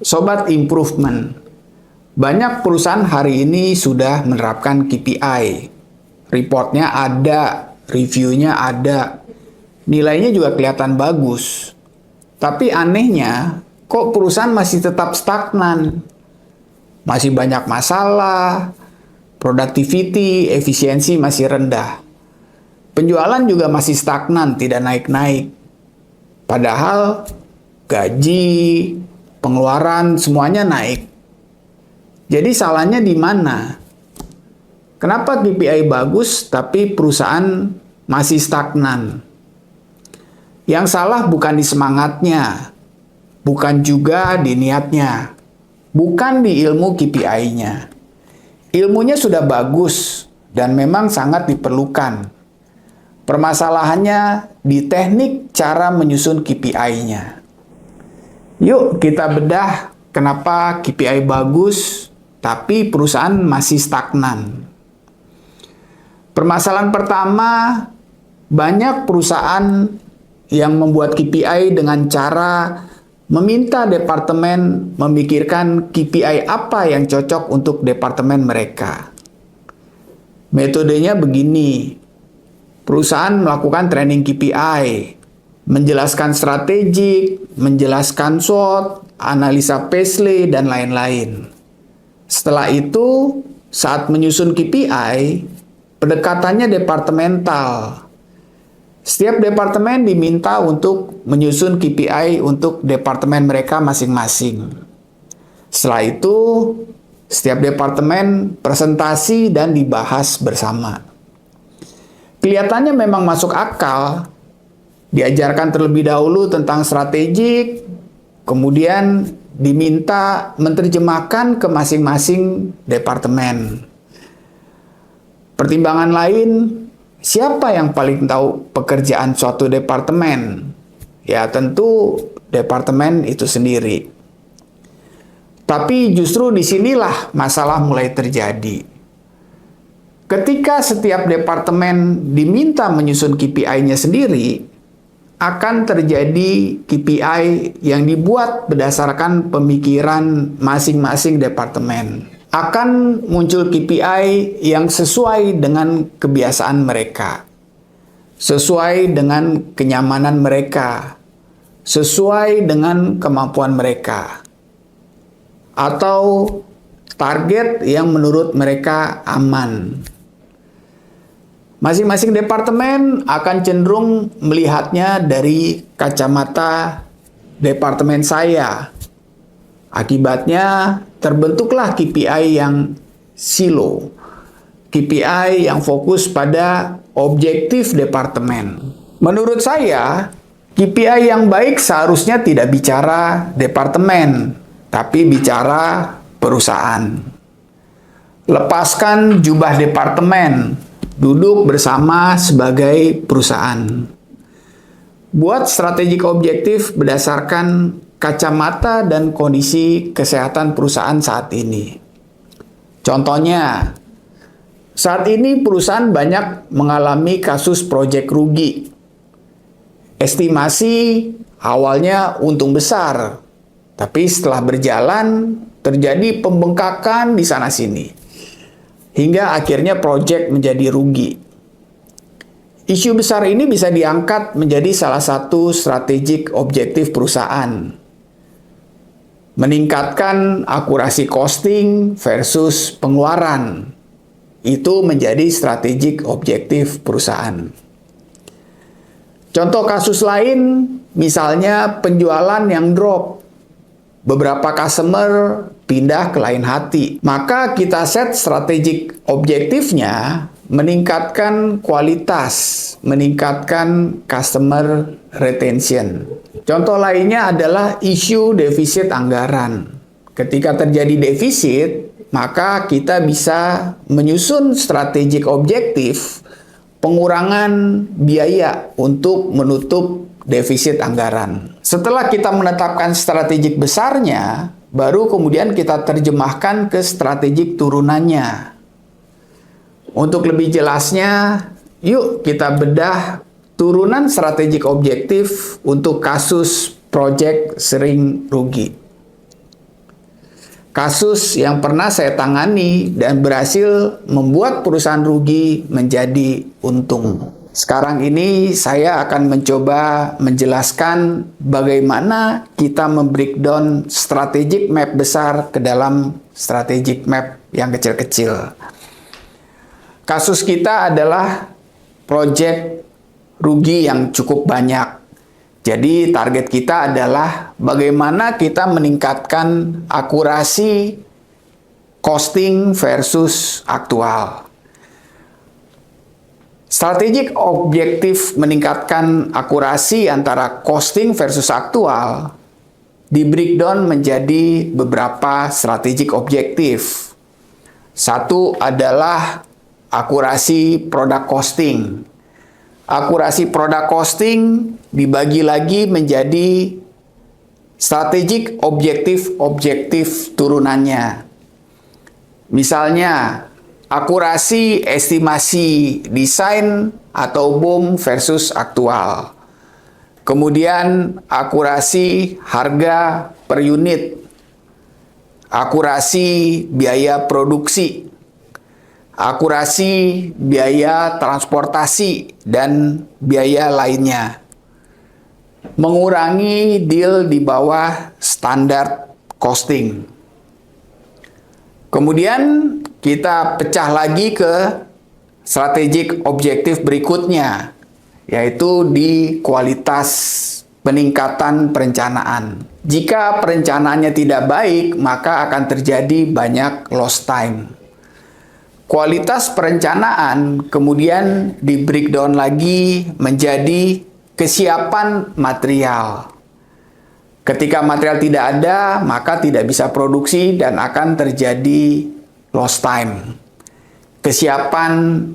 Sobat Improvement, banyak perusahaan hari ini sudah menerapkan KPI. Reportnya ada, reviewnya ada, nilainya juga kelihatan bagus. Tapi anehnya, kok perusahaan masih tetap stagnan? Masih banyak masalah, productivity, efisiensi masih rendah. Penjualan juga masih stagnan, tidak naik-naik. Padahal gaji, pengeluaran semuanya naik. Jadi salahnya di mana? Kenapa KPI bagus tapi perusahaan masih stagnan? Yang salah bukan di semangatnya, bukan juga di niatnya, bukan di ilmu KPI-nya. Ilmunya sudah bagus dan memang sangat diperlukan. Permasalahannya di teknik cara menyusun KPI-nya. Yuk kita bedah kenapa KPI bagus tapi perusahaan masih stagnan. Permasalahan pertama, banyak perusahaan yang membuat KPI dengan cara meminta departemen memikirkan KPI apa yang cocok untuk departemen mereka. Metodenya begini, perusahaan melakukan training KPI, menjelaskan strategik, menjelaskan SWOT, analisa Paisley, dan lain-lain. Setelah itu, saat menyusun KPI, pendekatannya departemental. Setiap departemen diminta untuk menyusun KPI untuk departemen mereka masing-masing. Setelah itu, setiap departemen presentasi dan dibahas bersama. Kelihatannya memang masuk akal. Diajarkan terlebih dahulu tentang strategik, kemudian diminta menerjemahkan ke masing-masing departemen. Pertimbangan lain, siapa yang paling tahu pekerjaan suatu departemen? Ya tentu departemen itu sendiri. Tapi justru disinilah masalah mulai terjadi. Ketika setiap departemen diminta menyusun KPI-nya sendiri, akan terjadi KPI yang dibuat berdasarkan pemikiran masing-masing departemen. Akan muncul KPI yang sesuai dengan kebiasaan mereka, sesuai dengan kenyamanan mereka, sesuai dengan kemampuan mereka, atau target yang menurut mereka aman. Masing-masing departemen akan cenderung melihatnya dari kacamata departemen saya. Akibatnya terbentuklah KPI yang silo. KPI yang fokus pada objektif departemen. Menurut saya, KPI yang baik seharusnya tidak bicara departemen, tapi bicara perusahaan. Lepaskan jubah departemen, duduk bersama sebagai perusahaan. Buat strategik objektif berdasarkan kacamata dan kondisi kesehatan perusahaan saat ini. Contohnya, saat ini perusahaan banyak mengalami kasus proyek rugi. Estimasi awalnya untung besar, tapi setelah berjalan terjadi pembengkakan di sana-sini. Hingga akhirnya proyek menjadi rugi. Isu besar ini bisa diangkat menjadi salah satu strategik objektif perusahaan. Meningkatkan akurasi costing versus pengeluaran. Itu menjadi strategik objektif perusahaan. Contoh kasus lain, misalnya penjualan yang drop. Beberapa customer pindah ke lain hati. Maka kita set strategik objektifnya meningkatkan kualitas, meningkatkan customer retention. Contoh lainnya adalah isu defisit anggaran. Ketika terjadi defisit, maka kita bisa menyusun strategik objektif pengurangan biaya untuk menutup defisit anggaran. Setelah kita menetapkan strategik besarnya, baru kemudian kita terjemahkan ke strategik turunannya. Untuk lebih jelasnya, yuk kita bedah turunan strategik objektif untuk kasus proyek sering rugi. kasus yang pernah saya tangani dan berhasil membuat perusahaan rugi menjadi untung. Sekarang ini saya akan mencoba menjelaskan bagaimana kita membreakdown strategic map besar ke dalam strategic map yang kecil-kecil. Kasus kita adalah proyek rugi yang cukup banyak. Jadi target kita adalah bagaimana kita meningkatkan akurasi costing versus aktual. Strategik objektif meningkatkan akurasi antara costing versus aktual di breakdown menjadi beberapa strategik objektif. Satu adalah akurasi produk costing. Akurasi produk costing dibagi lagi menjadi strategik objektif turunannya. Misalnya, akurasi estimasi desain atau BOM versus aktual. Kemudian, akurasi harga per unit. Akurasi biaya produksi. Akurasi biaya transportasi dan biaya lainnya. Mengurangi deal di bawah standar costing. Kemudian kita pecah lagi ke strategik objektif berikutnya, yaitu di kualitas peningkatan perencanaan. Jika perencanaannya tidak baik, maka akan terjadi banyak lost time. Kualitas perencanaan kemudian di breakdown lagi menjadi kesiapan material. Ketika material tidak ada, maka tidak bisa produksi dan akan terjadi lost time. Kesiapan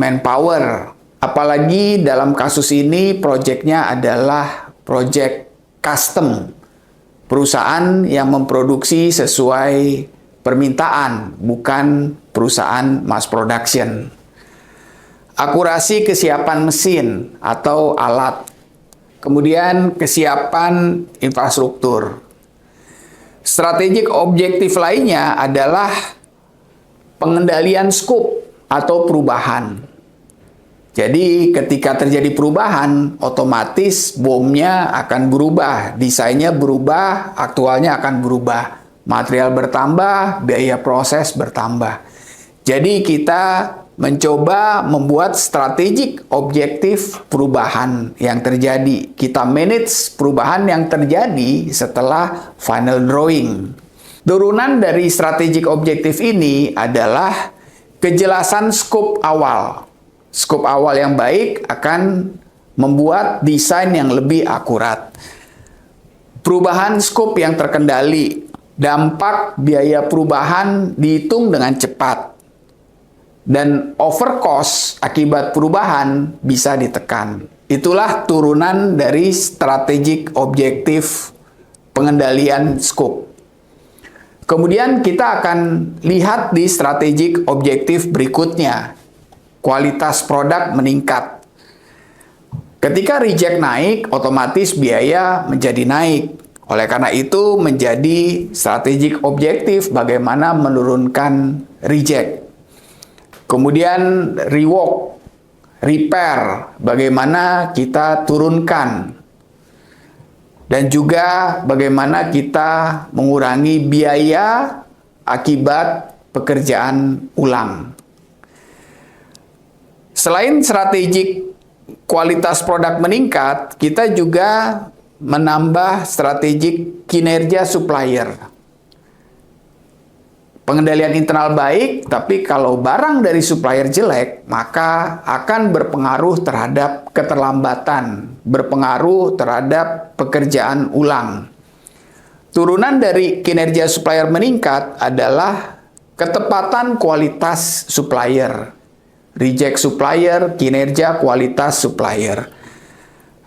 manpower, apalagi dalam kasus ini proyeknya adalah proyek custom. Perusahaan yang memproduksi sesuai permintaan, bukan perusahaan mass production. Akurasi kesiapan mesin atau alat. Kemudian kesiapan infrastruktur. Strategik objektif lainnya adalah pengendalian scope atau perubahan. Jadi ketika terjadi perubahan, otomatis BOM-nya akan berubah, desainnya berubah, aktualnya akan berubah. Material bertambah, biaya proses bertambah. Jadi kita mencoba membuat strategik objektif perubahan yang terjadi. Kita manage perubahan yang terjadi setelah final drawing. Turunan dari strategik objektif ini adalah kejelasan skop awal. Skop awal yang baik akan membuat desain yang lebih akurat. Perubahan skop yang terkendali. Dampak biaya perubahan dihitung dengan cepat. Dan over cost akibat perubahan bisa ditekan. Itulah turunan dari strategik objektif pengendalian skop. Kemudian kita akan lihat di strategik objektif berikutnya. Kualitas produk meningkat. Ketika reject naik, otomatis biaya menjadi naik. Oleh karena itu menjadi strategik objektif bagaimana menurunkan reject. Kemudian rework, repair, bagaimana kita turunkan. Dan juga bagaimana kita mengurangi biaya akibat pekerjaan ulang. Selain strategik kualitas produk meningkat, kita juga menambah strategik kinerja supplier. Pengendalian internal baik, tapi kalau barang dari supplier jelek, maka akan berpengaruh terhadap keterlambatan, berpengaruh terhadap pekerjaan ulang. Turunan dari kinerja supplier meningkat adalah ketepatan kualitas supplier. Reject supplier, kinerja kualitas supplier.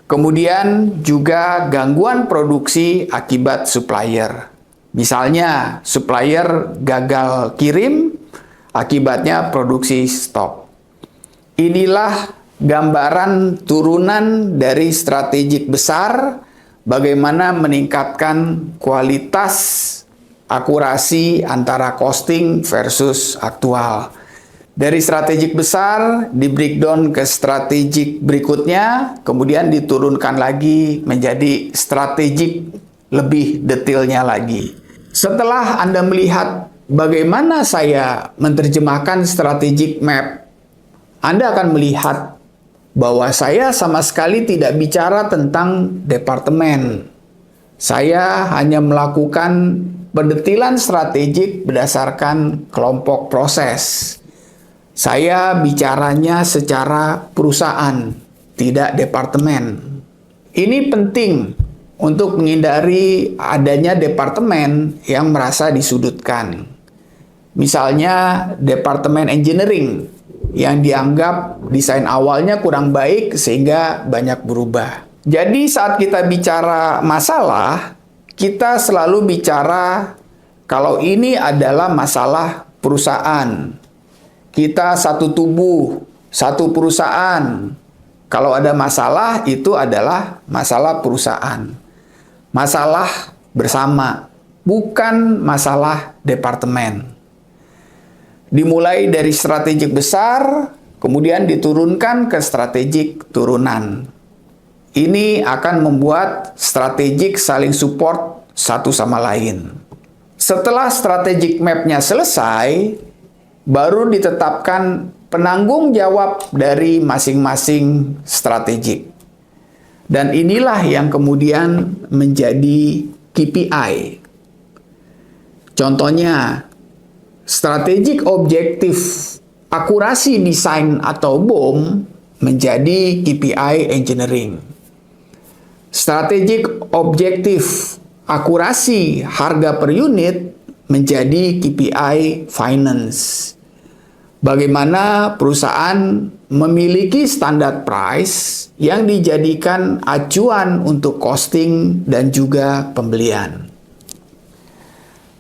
Kemudian juga gangguan produksi akibat supplier. Misalnya, supplier gagal kirim, akibatnya produksi stop. Inilah gambaran turunan dari strategik besar, bagaimana meningkatkan kualitas akurasi antara costing versus aktual. Dari strategik besar di breakdown ke strategik berikutnya, kemudian diturunkan lagi menjadi strategik lebih detailnya lagi. Setelah Anda melihat bagaimana saya menerjemahkan strategic map, Anda akan melihat bahwa saya sama sekali tidak bicara tentang departemen. Saya hanya melakukan pendetilan strategik berdasarkan kelompok proses. Saya bicaranya secara perusahaan, tidak departemen. Ini penting untuk menghindari adanya departemen yang merasa disudutkan. Misalnya, departemen engineering yang dianggap desain awalnya kurang baik sehingga banyak berubah. Jadi saat kita bicara masalah, kita selalu bicara kalau ini adalah masalah perusahaan. Kita satu tubuh, satu perusahaan. Kalau ada masalah, itu adalah masalah perusahaan. Masalah bersama, bukan masalah departemen. Dimulai dari strategik besar, kemudian diturunkan ke strategik turunan. Ini akan membuat strategik saling support satu sama lain. Setelah strategic map-nya selesai, baru ditetapkan penanggung jawab dari masing-masing strategik. Dan inilah yang kemudian menjadi KPI. Contohnya, strategic objektif akurasi desain atau BOM menjadi KPI engineering. Strategic objektif akurasi harga per unit menjadi KPI finance. Bagaimana perusahaan memiliki standar price yang dijadikan acuan untuk costing dan juga pembelian.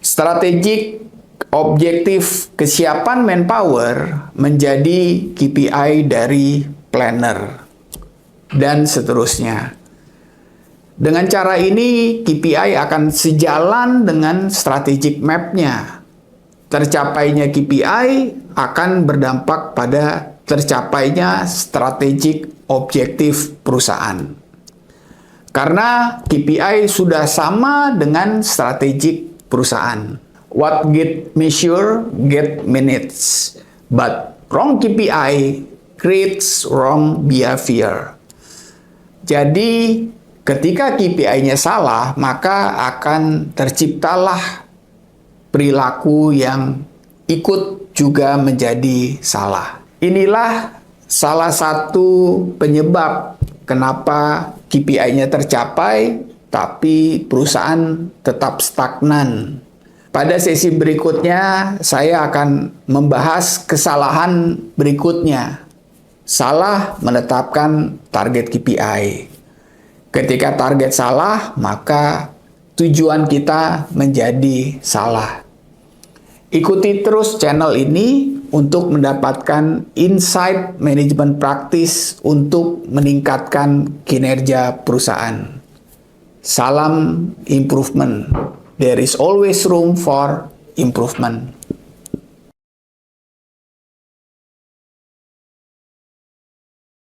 Strategic objektif kesiapan manpower menjadi KPI dari planner, dan seterusnya. Dengan cara ini, KPI akan sejalan dengan strategic map-nya. Tercapainya KPI akan berdampak pada tercapainya strategic objektif perusahaan. Karena KPI sudah sama dengan strategic perusahaan. What get measured get minutes, but wrong KPI creates wrong behavior. Jadi, ketika KPI-nya salah, maka akan terciptalah perilaku yang ikut juga menjadi salah. Inilah salah satu penyebab kenapa KPI-nya tercapai, tapi perusahaan tetap stagnan. Pada sesi berikutnya, saya akan membahas kesalahan berikutnya. Salah menetapkan target KPI. Ketika target salah, maka tujuan kita menjadi salah. Ikuti terus channel ini untuk mendapatkan insight manajemen praktis untuk meningkatkan kinerja perusahaan. Salam improvement. There is always room for improvement.